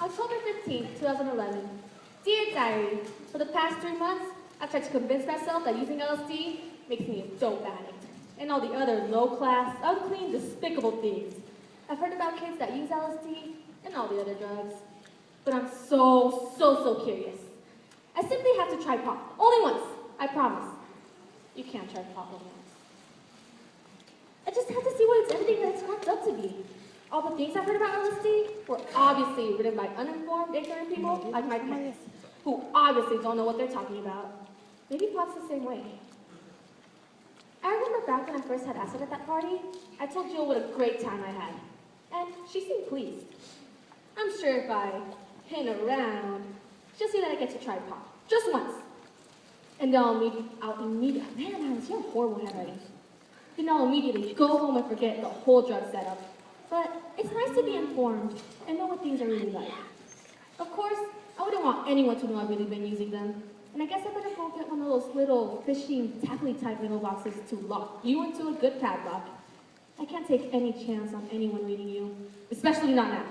October 15th, 2011. Dear Diary, for the past 3 months, I've tried to convince myself that using LSD makes me a dope addict. And all the other low-class, unclean, despicable things. I've heard about kids that use LSD and all the other drugs. But I'm so curious. I simply have to try pot. Only once, I promise. You can't try pot only once. I just have to see what it's everything that it's cracked up to be. All the things I've heard about LSD were obviously written by uninformed, ignorant people like my parents, who obviously don't know what they're talking about. Maybe pot's the same way. I remember back when I first had acid at that party, I told Jill what a great time I had, and she seemed pleased. I'm sure if I hang around, she'll see that I get to try pot, just once. And then I'll immediately, man, you have horrible handwriting. Then I'll immediately go home and forget the whole drug setup. But it's nice to be informed and know what things are really like. Of course, I wouldn't want anyone to know I've really been using them. And I guess I better go get one of those little fishing, tackly type little boxes to lock you into a good padlock. I can't take any chance on anyone reading you, especially not now.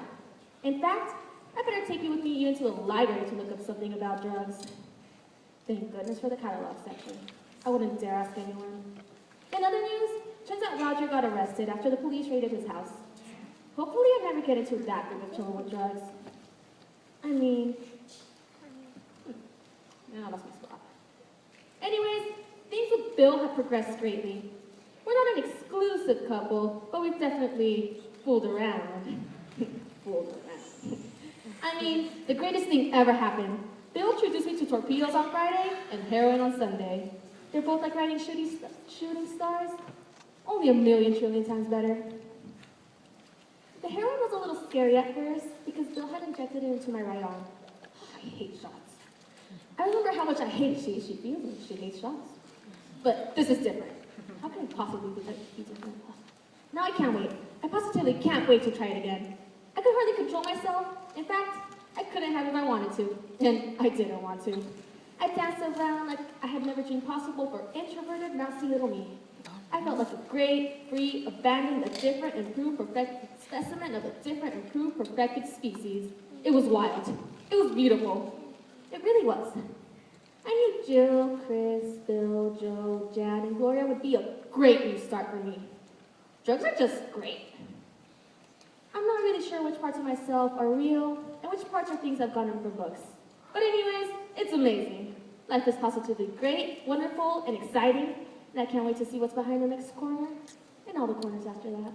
In fact, I better take you with me even to the library to look up something about drugs. Thank goodness for the catalog section. I wouldn't dare ask anyone. In other news, turns out Roger got arrested after the police raided his house. Hopefully I never get into that big of trouble with drugs. I mean, I lost my spot. Anyways, things with Bill have progressed greatly. We're not an exclusive couple, but we've definitely fooled around. Fooled around. I mean, the greatest thing ever happened. Bill introduced me to torpedoes on Friday and heroin on Sunday. They're both like riding shooting stars, only a million trillion times better. The heroin was a little scary at first because Bill had injected it into my right arm. I hate shots. I remember how much I hated she feels when she hates shots. But this is different. How can it possibly be different? Now I can't wait. I positively can't wait to try it again. I could hardly control myself. In fact, I couldn't have if I wanted to. And I didn't want to. I danced around like I had never dreamed possible for introverted, mousy little me. I felt like a great, free, abandoned, a different, improved, perfected specimen of a different, improved, perfected species. It was wild. It was beautiful. It really was. I knew Jill, Chris, Bill, Joe, Jan, and Gloria would be a great new start for me. Drugs are just great. I'm not really sure which parts of myself are real and which parts are things I've gotten from books. But anyways, it's amazing. Life is positively great, wonderful, and exciting. And I can't wait to see what's behind the next corner, and all the corners after that.